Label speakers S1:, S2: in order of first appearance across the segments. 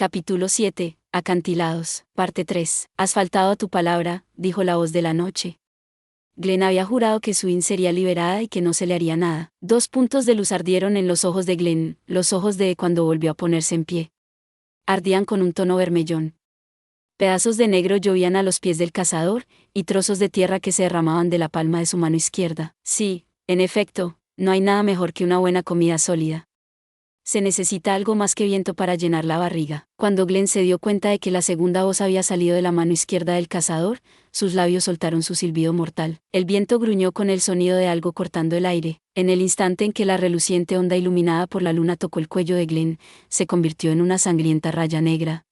S1: Capítulo 7. Acantilados. Parte 3. Has faltado a tu palabra, dijo la voz de la noche. Glenn había jurado que Suin sería liberada y que no se le haría nada. Dos puntos de luz ardieron en los ojos de Glenn, los ojos de cuando volvió a ponerse en pie. Ardían con un tono vermellón. Pedazos de negro llovían a los pies del cazador, y trozos de tierra que se derramaban de la palma de su mano izquierda. Sí, en efecto, no hay nada mejor que una buena comida sólida. Se necesita algo más que viento para llenar la barriga. Cuando Glenn se dio cuenta de que la segunda voz había salido de la mano izquierda del cazador, sus labios soltaron su silbido mortal. El viento gruñó con el sonido de algo cortando el aire. En el instante en que la reluciente onda iluminada por la luna tocó el cuello de Glenn, se convirtió en una sangrienta raya negra.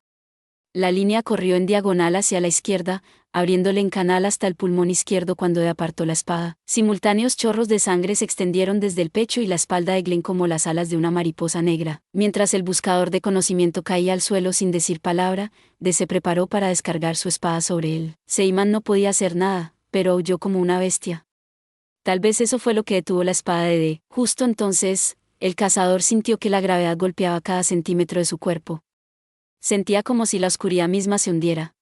S1: La línea corrió en diagonal hacia la izquierda, abriéndole en canal hasta el pulmón izquierdo cuando apartó la espada. Simultáneos chorros de sangre se extendieron desde el pecho y la espalda de Glenn como las alas de una mariposa negra. Mientras el buscador de conocimiento caía al suelo sin decir palabra, se preparó para descargar su espada sobre él. Seiman no podía hacer nada, pero aulló como una bestia. Tal vez eso fue lo que detuvo la espada de D. Justo entonces, el cazador sintió que la gravedad golpeaba cada centímetro de su cuerpo. Sentía como si la oscuridad misma se hundiera.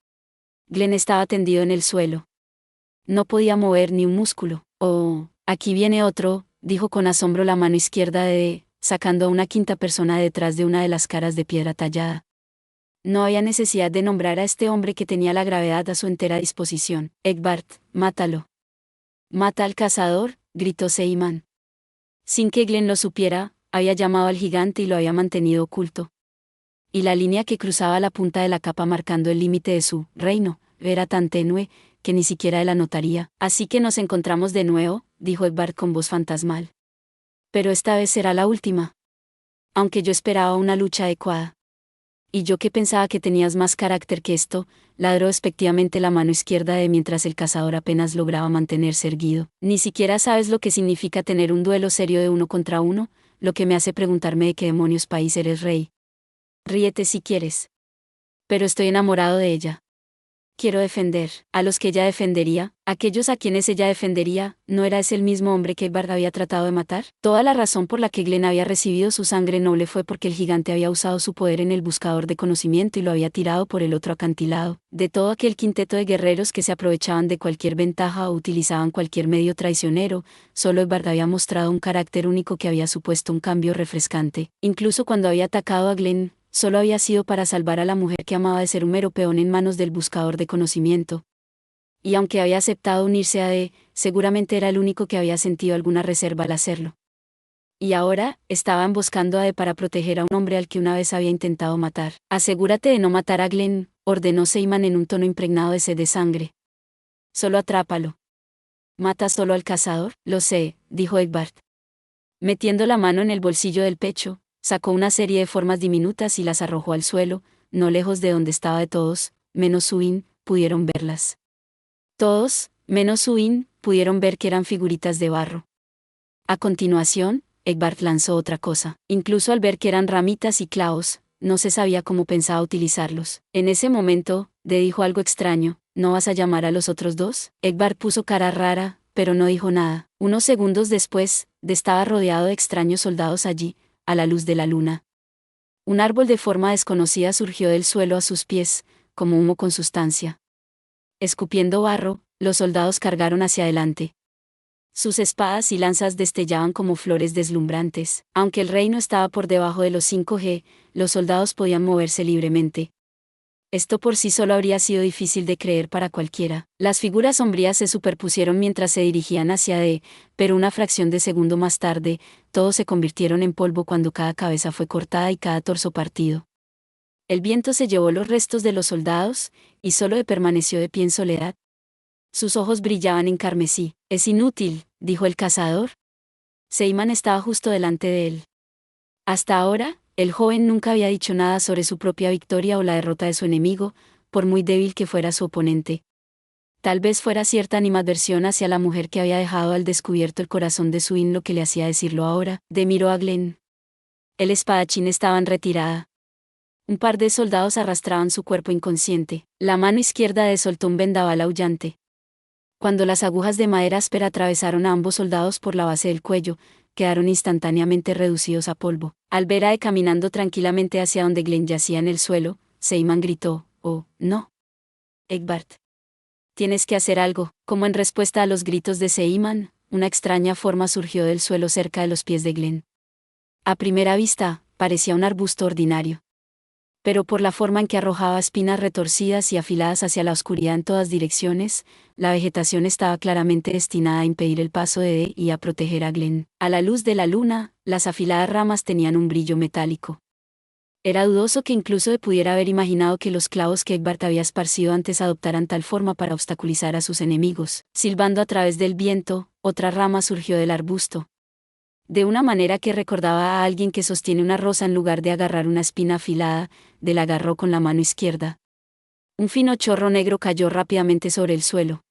S1: Glenn estaba tendido en el suelo. No podía mover ni un músculo. Oh, aquí viene otro, dijo con asombro la mano izquierda de D, sacando a una quinta persona detrás de una de las caras de piedra tallada. No había necesidad de nombrar a este hombre que tenía la gravedad a su entera disposición. Egbert, mátalo. Mata al cazador, gritó Seiman. Sin que Glenn lo supiera, había llamado al gigante y lo había mantenido oculto. Y la línea que cruzaba la punta de la capa marcando el límite de su reino era tan tenue que ni siquiera él la notaría. Así que nos encontramos de nuevo, dijo Egbert con voz fantasmal. Pero esta vez será la última. Aunque yo esperaba una lucha adecuada. Y yo que pensaba que tenías más carácter que esto, ladró despectivamente la mano izquierda de mientras el cazador apenas lograba mantenerse erguido. Ni siquiera sabes lo que significa tener un duelo serio de uno contra uno, lo que me hace preguntarme de qué demonios país eres rey. Ríete si quieres. Pero estoy enamorado de ella. Quiero defender a los que ella defendería, aquellos a quienes ella defendería. ¿No era ese el mismo hombre que Egbert había tratado de matar? Toda la razón por la que Glenn había recibido su sangre noble fue porque el gigante había usado su poder en el buscador de conocimiento y lo había tirado por el otro acantilado. De todo aquel quinteto de guerreros que se aprovechaban de cualquier ventaja o utilizaban cualquier medio traicionero, solo Egbert había mostrado un carácter único que había supuesto un cambio refrescante. Incluso cuando había atacado a Glenn, solo había sido para salvar a la mujer que amaba de ser un mero peón en manos del buscador de conocimiento. Y aunque había aceptado unirse a D, seguramente era el único que había sentido alguna reserva al hacerlo. Y ahora, estaba emboscando a D para proteger a un hombre al que una vez había intentado matar. Asegúrate de no matar a Glenn, ordenó Seiman en un tono impregnado de sed de sangre. Solo atrápalo. ¿Matas solo al cazador? Lo sé, dijo Egbert. Metiendo la mano en el bolsillo del pecho, sacó una serie de formas diminutas y las arrojó al suelo, no lejos de donde estaba de todos, menos Suin, pudieron verlas. Todos, menos Suin, pudieron ver que eran figuritas de barro. A continuación, Egbert lanzó otra cosa. Incluso al ver que eran ramitas y clavos, no se sabía cómo pensaba utilizarlos. En ese momento, D dijo algo extraño. ¿No vas a llamar a los otros dos? Egbert puso cara rara, pero no dijo nada. Unos segundos después, D estaba rodeado de extraños soldados allí, a la luz de la luna. Un árbol de forma desconocida surgió del suelo a sus pies, como humo con sustancia. Escupiendo barro, los soldados cargaron hacia adelante. Sus espadas y lanzas destellaban como flores deslumbrantes. Aunque el reino estaba por debajo de los 5G, los soldados podían moverse libremente. Esto por sí solo habría sido difícil de creer para cualquiera. Las figuras sombrías se superpusieron mientras se dirigían hacia D, pero una fracción de segundo más tarde, todos se convirtieron en polvo cuando cada cabeza fue cortada y cada torso partido. El viento se llevó los restos de los soldados, y solo D permaneció de pie en soledad. Sus ojos brillaban en carmesí. Es inútil, dijo el cazador. Seiman estaba justo delante de él. Hasta ahora, el joven nunca había dicho nada sobre su propia victoria o la derrota de su enemigo, por muy débil que fuera su oponente. Tal vez fuera cierta animadversión hacia la mujer que había dejado al descubierto el corazón de Suin lo que le hacía decirlo ahora. D miró a Glenn. El espadachín estaba en retirada. Un par de soldados arrastraban su cuerpo inconsciente. La mano izquierda de soltó un vendaval aullante. Cuando las agujas de madera áspera atravesaron a ambos soldados por la base del cuello, quedaron instantáneamente reducidos a polvo. Al ver a Ed caminando tranquilamente hacia donde Glenn yacía en el suelo, Seaman gritó: «Oh, no. Egbert. Tienes que hacer algo». Como en respuesta a los gritos de Seaman, una extraña forma surgió del suelo cerca de los pies de Glenn. A primera vista, parecía un arbusto ordinario. Pero por la forma en que arrojaba espinas retorcidas y afiladas hacia la oscuridad en todas direcciones, la vegetación estaba claramente destinada a impedir el paso de Ed y a proteger a Glenn. A la luz de la luna, las afiladas ramas tenían un brillo metálico. Era dudoso que incluso Ed pudiera haber imaginado que los clavos que Egbert había esparcido antes adoptaran tal forma para obstaculizar a sus enemigos. Silbando a través del viento, otra rama surgió del arbusto. De una manera que recordaba a alguien que sostiene una rosa en lugar de agarrar una espina afilada, Ed la agarró con la mano izquierda. Un fino chorro negro cayó rápidamente sobre el suelo.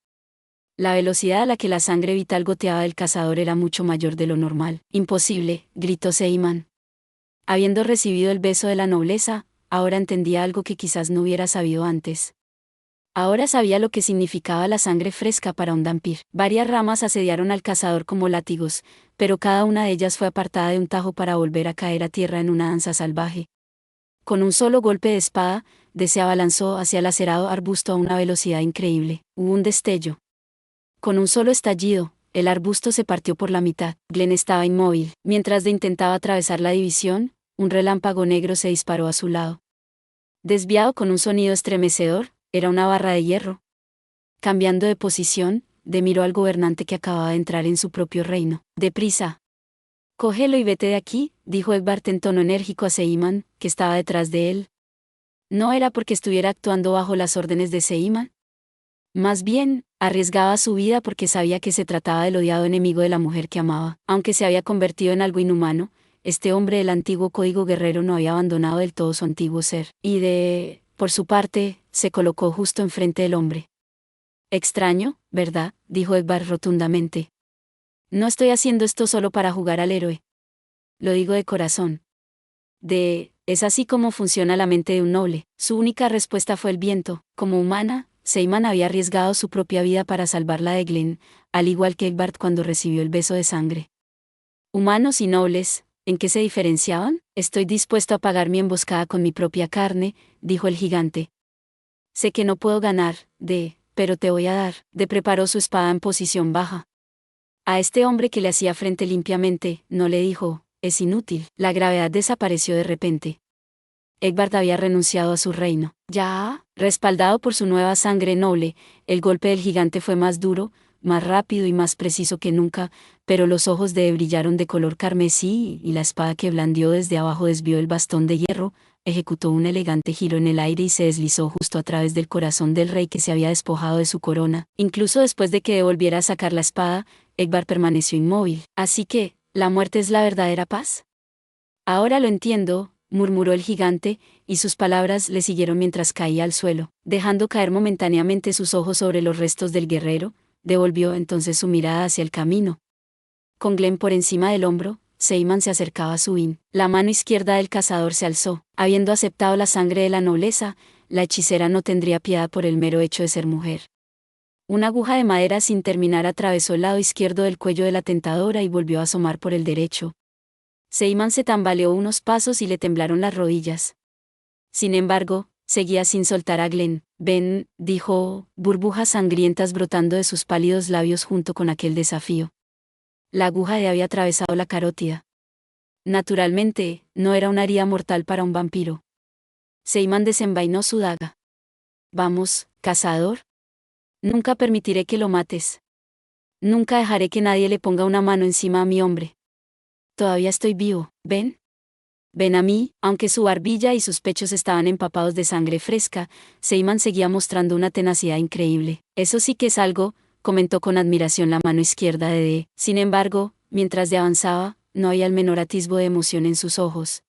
S1: La velocidad a la que la sangre vital goteaba del cazador era mucho mayor de lo normal. «Imposible», gritó Seaman. Habiendo recibido el beso de la nobleza, ahora entendía algo que quizás no hubiera sabido antes. Ahora sabía lo que significaba la sangre fresca para un vampiro. Varias ramas asediaron al cazador como látigos, pero cada una de ellas fue apartada de un tajo para volver a caer a tierra en una danza salvaje. Con un solo golpe de espada, Ed se abalanzó hacia el acerado arbusto a una velocidad increíble. Hubo un destello. Con un solo estallido, el arbusto se partió por la mitad. Glenn estaba inmóvil. Mientras Ed intentaba atravesar la división, un relámpago negro se disparó a su lado. Desviado con un sonido estremecedor, era una barra de hierro. Cambiando de posición, Ed miró al gobernante que acababa de entrar en su propio reino. «Deprisa. Cógelo y vete de aquí», dijo Egbert en tono enérgico a Seaman, que estaba detrás de él. ¿No era porque estuviera actuando bajo las órdenes de Seaman? Más bien, arriesgaba su vida porque sabía que se trataba del odiado enemigo de la mujer que amaba. Aunque se había convertido en algo inhumano, este hombre del antiguo código guerrero no había abandonado del todo su antiguo ser. Y por su parte, se colocó justo enfrente del hombre. «Extraño, ¿verdad?», dijo Egbert rotundamente. «No estoy haciendo esto solo para jugar al héroe. Lo digo de corazón. Es así como funciona la mente de un noble». Su única respuesta fue el viento. Como humana, Seaman había arriesgado su propia vida para salvar la de Glenn, al igual que Egbert cuando recibió el beso de sangre. Humanos y nobles, ¿en qué se diferenciaban? «Estoy dispuesto a pagar mi emboscada con mi propia carne», dijo el gigante. «Sé que no puedo ganar, pero te voy a dar». Ed preparó su espada en posición baja. A este hombre que le hacía frente limpiamente, no le dijo: «Es inútil». La gravedad desapareció de repente. Egbert había renunciado a su reino. Ya, respaldado por su nueva sangre noble, el golpe del gigante fue más duro, más rápido y más preciso que nunca, pero los ojos de Ed brillaron de color carmesí y la espada que blandió desde abajo desvió el bastón de hierro, ejecutó un elegante giro en el aire y se deslizó justo a través del corazón del rey que se había despojado de su corona. Incluso después de que Ed volviera a sacar la espada, Egbert permaneció inmóvil. «Así que, ¿la muerte es la verdadera paz?». «Ahora lo entiendo», murmuró el gigante, y sus palabras le siguieron mientras caía al suelo. Dejando caer momentáneamente sus ojos sobre los restos del guerrero, devolvió entonces su mirada hacia el camino. Con Glenn por encima del hombro, Seaman se acercaba a Suin. La mano izquierda del cazador se alzó. Habiendo aceptado la sangre de la nobleza, la hechicera no tendría piedad por el mero hecho de ser mujer. Una aguja de madera sin terminar atravesó el lado izquierdo del cuello de la tentadora y volvió a asomar por el derecho. Seaman se tambaleó unos pasos y le temblaron las rodillas. Sin embargo, seguía sin soltar a Glenn. «Ven», dijo, burbujas sangrientas brotando de sus pálidos labios junto con aquel desafío. La aguja había atravesado la carótida. Naturalmente, no era una herida mortal para un vampiro. Seaman desenvainó su daga. «Vamos, cazador. Nunca permitiré que lo mates. Nunca dejaré que nadie le ponga una mano encima a mi hombre. Todavía estoy vivo, ¿ven? Ven a mí». Aunque su barbilla y sus pechos estaban empapados de sangre fresca, Seaman seguía mostrando una tenacidad increíble. «Eso sí que es algo», comentó con admiración la mano izquierda de Ed. Sin embargo, mientras Ed avanzaba, no había el menor atisbo de emoción en sus ojos.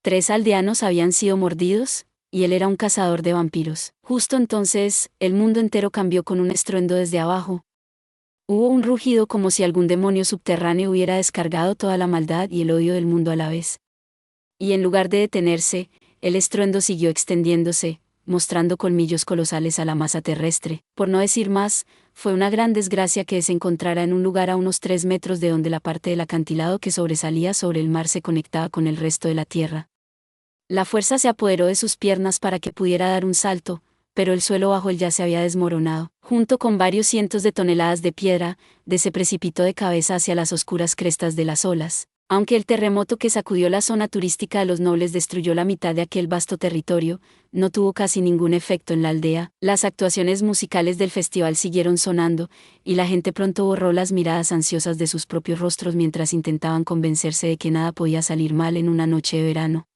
S1: 3 aldeanos habían sido mordidos, y él era un cazador de vampiros. Justo entonces, el mundo entero cambió con un estruendo desde abajo. Hubo un rugido como si algún demonio subterráneo hubiera descargado toda la maldad y el odio del mundo a la vez. Y en lugar de detenerse, el estruendo siguió extendiéndose, mostrando colmillos colosales a la masa terrestre. Por no decir más, fue una gran desgracia que se encontrara en un lugar a unos 3 metros de donde la parte del acantilado que sobresalía sobre el mar se conectaba con el resto de la tierra. La fuerza se apoderó de sus piernas para que pudiera dar un salto, pero el suelo bajo él ya se había desmoronado. Junto con varios cientos de toneladas de piedra, se precipitó de cabeza hacia las oscuras crestas de las olas. Aunque el terremoto que sacudió la zona turística de los nobles destruyó la mitad de aquel vasto territorio, no tuvo casi ningún efecto en la aldea. Las actuaciones musicales del festival siguieron sonando, y la gente pronto borró las miradas ansiosas de sus propios rostros mientras intentaban convencerse de que nada podía salir mal en una noche de verano.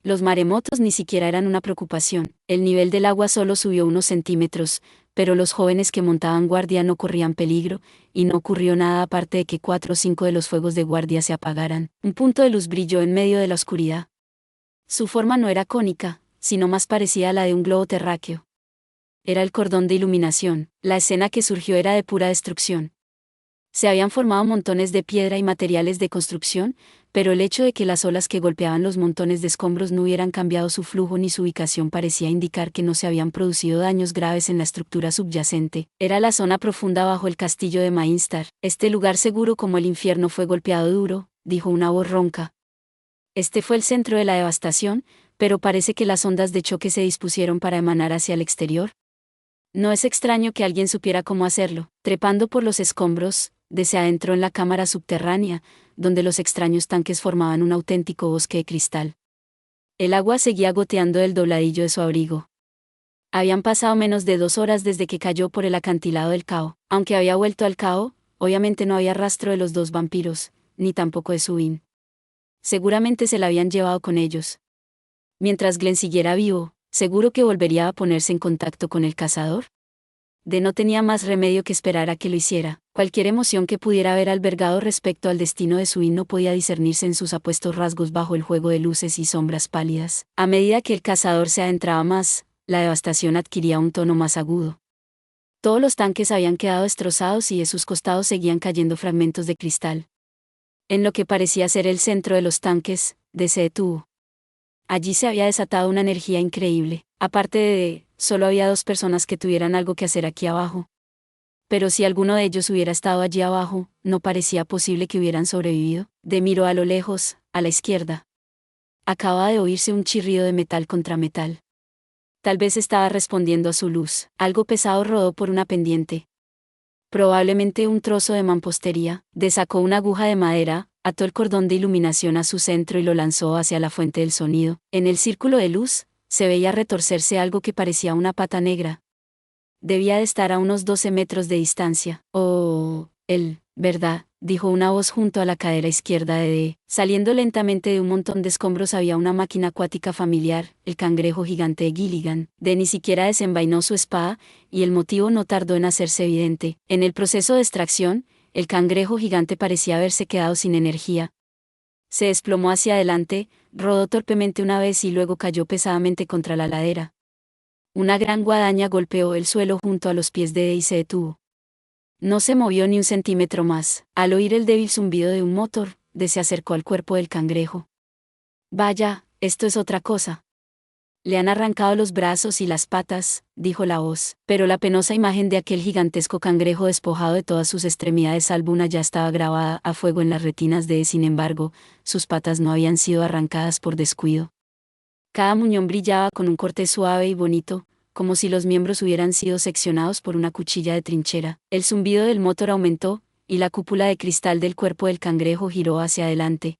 S1: Los maremotos ni siquiera eran una preocupación, el nivel del agua solo subió unos centímetros, pero los jóvenes que montaban guardia no corrían peligro, y no ocurrió nada aparte de que 4 o 5 de los fuegos de guardia se apagaran. Un punto de luz brilló en medio de la oscuridad. Su forma no era cónica, sino más parecida a la de un globo terráqueo. Era el cordón de iluminación. La escena que surgió era de pura destrucción. Se habían formado montones de piedra y materiales de construcción, pero el hecho de que las olas que golpeaban los montones de escombros no hubieran cambiado su flujo ni su ubicación parecía indicar que no se habían producido daños graves en la estructura subyacente. Era la zona profunda bajo el castillo de Mainstar. Este lugar seguro como el infierno fue golpeado duro, dijo una voz ronca. Este fue el centro de la devastación, pero parece que las ondas de choque se dispusieron para emanar hacia el exterior. No es extraño que alguien supiera cómo hacerlo. Trepando por los escombros, se adentró en la cámara subterránea, donde los extraños tanques formaban un auténtico bosque de cristal. El agua seguía goteando del dobladillo de su abrigo. Habían pasado menos de 2 horas desde que cayó por el acantilado del Cao. Aunque había vuelto al Cao, obviamente no había rastro de los 2 vampiros, ni tampoco de Subin. Seguramente se la habían llevado con ellos. Mientras Glenn siguiera vivo, ¿seguro que volvería a ponerse en contacto con el cazador? No tenía más remedio que esperar a que lo hiciera. Cualquier emoción que pudiera haber albergado respecto al destino de Subin no podía discernirse en sus apuestos rasgos bajo el juego de luces y sombras pálidas. A medida que el cazador se adentraba más, la devastación adquiría un tono más agudo. Todos los tanques habían quedado destrozados y de sus costados seguían cayendo fragmentos de cristal. En lo que parecía ser el centro de los tanques, se detuvo. Allí se había desatado una energía increíble. Aparte de solo había 2 personas que tuvieran algo que hacer aquí abajo. Pero si alguno de ellos hubiera estado allí abajo, no parecía posible que hubieran sobrevivido. Miró a lo lejos, a la izquierda. Acababa de oírse un chirrido de metal contra metal. Tal vez estaba respondiendo a su luz. Algo pesado rodó por una pendiente. Probablemente un trozo de mampostería. Sacó una aguja de madera, ató el cordón de iluminación a su centro y lo lanzó hacia la fuente del sonido. En el círculo de luz, se veía retorcerse algo que parecía una pata negra. Debía de estar a unos 12 metros de distancia. Oh, ¿verdad?, dijo una voz junto a la cadera izquierda de Saliendo lentamente de un montón de escombros había una máquina acuática familiar, el cangrejo gigante de Gilligan. Ni siquiera desenvainó su espada, y el motivo no tardó en hacerse evidente. En el proceso de extracción, el cangrejo gigante parecía haberse quedado sin energía. Se desplomó hacia adelante, rodó torpemente una vez y luego cayó pesadamente contra la ladera. Una gran guadaña golpeó el suelo junto a los pies de y se detuvo. No se movió ni un centímetro más. Al oír el débil zumbido de un motor, se acercó al cuerpo del cangrejo. Vaya, esto es otra cosa. Le han arrancado los brazos y las patas, dijo la voz, pero la penosa imagen de aquel gigantesco cangrejo despojado de todas sus extremidades salvo una ya estaba grabada a fuego en las retinas de sin embargo, sus patas no habían sido arrancadas por descuido. Cada muñón brillaba con un corte suave y bonito, como si los miembros hubieran sido seccionados por una cuchilla de trinchera. El zumbido del motor aumentó, y la cúpula de cristal del cuerpo del cangrejo giró hacia adelante.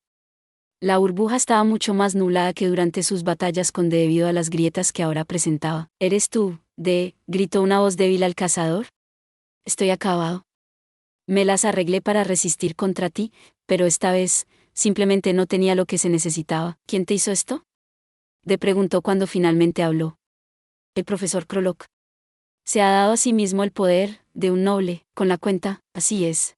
S1: La burbuja estaba mucho más nublada que durante sus batallas con debido a las grietas que ahora presentaba. «¿Eres tú, gritó una voz débil al cazador? Estoy acabado. Me las arreglé para resistir contra ti, pero esta vez, simplemente no tenía lo que se necesitaba». «¿Quién te hizo esto?», preguntó cuando finalmente habló. «El profesor Krolok. Se ha dado a sí mismo el poder de un noble, con la cuenta, así es.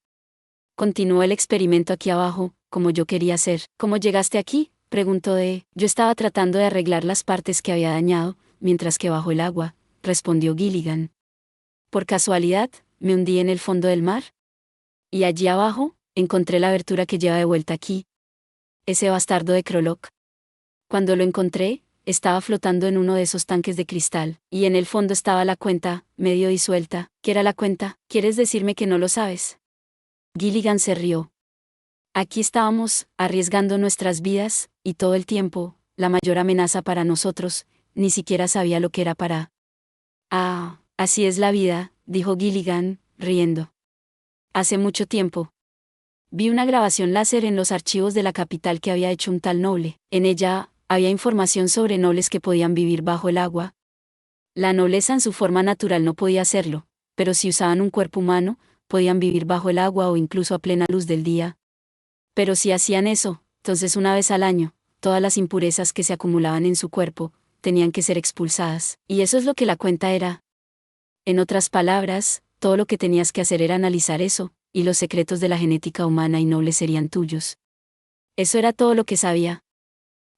S1: Continuó el experimento aquí abajo, como yo quería hacer». «¿Cómo llegaste aquí?», preguntó Yo estaba tratando de arreglar las partes que había dañado, mientras que bajo el agua, respondió Gilligan. «Por casualidad, me hundí en el fondo del mar. Y allí abajo, encontré la abertura que lleva de vuelta aquí. Ese bastardo de Krolok. Cuando lo encontré, estaba flotando en uno de esos tanques de cristal, y en el fondo estaba la cuenta, medio disuelta. ¿Qué era la cuenta? ¿Quieres decirme que no lo sabes? Gilligan se rió. Aquí estábamos, arriesgando nuestras vidas, y todo el tiempo, la mayor amenaza para nosotros, ni siquiera sabía lo que era para... Ah, así es la vida, dijo Gilligan, riendo. Hace mucho tiempo. Vi una grabación láser en los archivos de la capital que había hecho un tal noble. En ella, había información sobre nobles que podían vivir bajo el agua. La nobleza en su forma natural no podía hacerlo, pero si usaban un cuerpo humano, podían vivir bajo el agua o incluso a plena luz del día. Pero si hacían eso, entonces una vez al año, todas las impurezas que se acumulaban en su cuerpo, tenían que ser expulsadas. Y eso es lo que la cuenta era. En otras palabras, todo lo que tenías que hacer era analizar eso, y los secretos de la genética humana y noble serían tuyos. Eso era todo lo que sabía.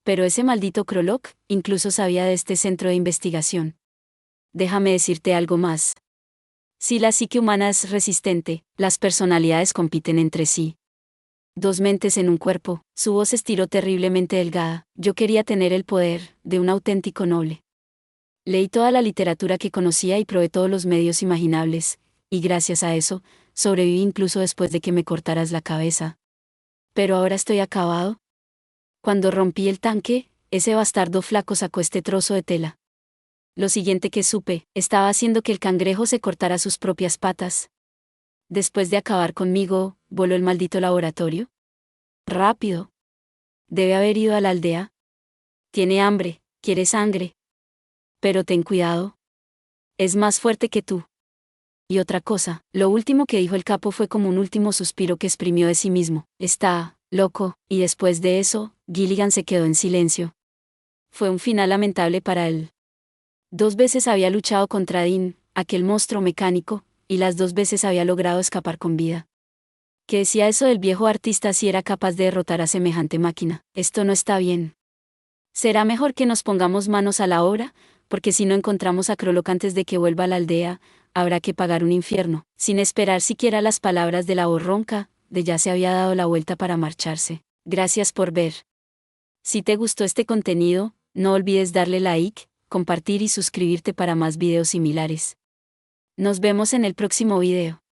S1: Pero ese maldito Krolok, incluso sabía de este centro de investigación. Déjame decirte algo más. Si la psique humana es resistente, las personalidades compiten entre sí. Dos mentes en un cuerpo, su voz estiró terriblemente delgada. Yo quería tener el poder de un auténtico noble. Leí toda la literatura que conocía y probé todos los medios imaginables, y gracias a eso, sobreviví incluso después de que me cortaras la cabeza. Pero ahora estoy acabado. Cuando rompí el tanque, ese bastardo flaco sacó este trozo de tela. Lo siguiente que supe, estaba haciendo que el cangrejo se cortara sus propias patas. Después de acabar conmigo, voló el maldito laboratorio. Rápido. Debe haber ido a la aldea. Tiene hambre, quiere sangre. Pero ten cuidado. Es más fuerte que tú. Y otra cosa, lo último que dijo el capo fue como un último suspiro que exprimió de sí mismo. Está loco, y después de eso, Gilligan se quedó en silencio. Fue un final lamentable para él. 2 veces había luchado contra Dean, aquel monstruo mecánico, y las 2 veces había logrado escapar con vida. ¿Qué decía eso del viejo artista si era capaz de derrotar a semejante máquina? Esto no está bien. Será mejor que nos pongamos manos a la obra, porque si no encontramos a Krolok antes de que vuelva a la aldea, habrá que pagar un infierno. Sin esperar siquiera las palabras de la voz ronca, de ya se había dado la vuelta para marcharse. Gracias por ver. Si te gustó este contenido, no olvides darle like, compartir y suscribirte para más videos similares. Nos vemos en el próximo video.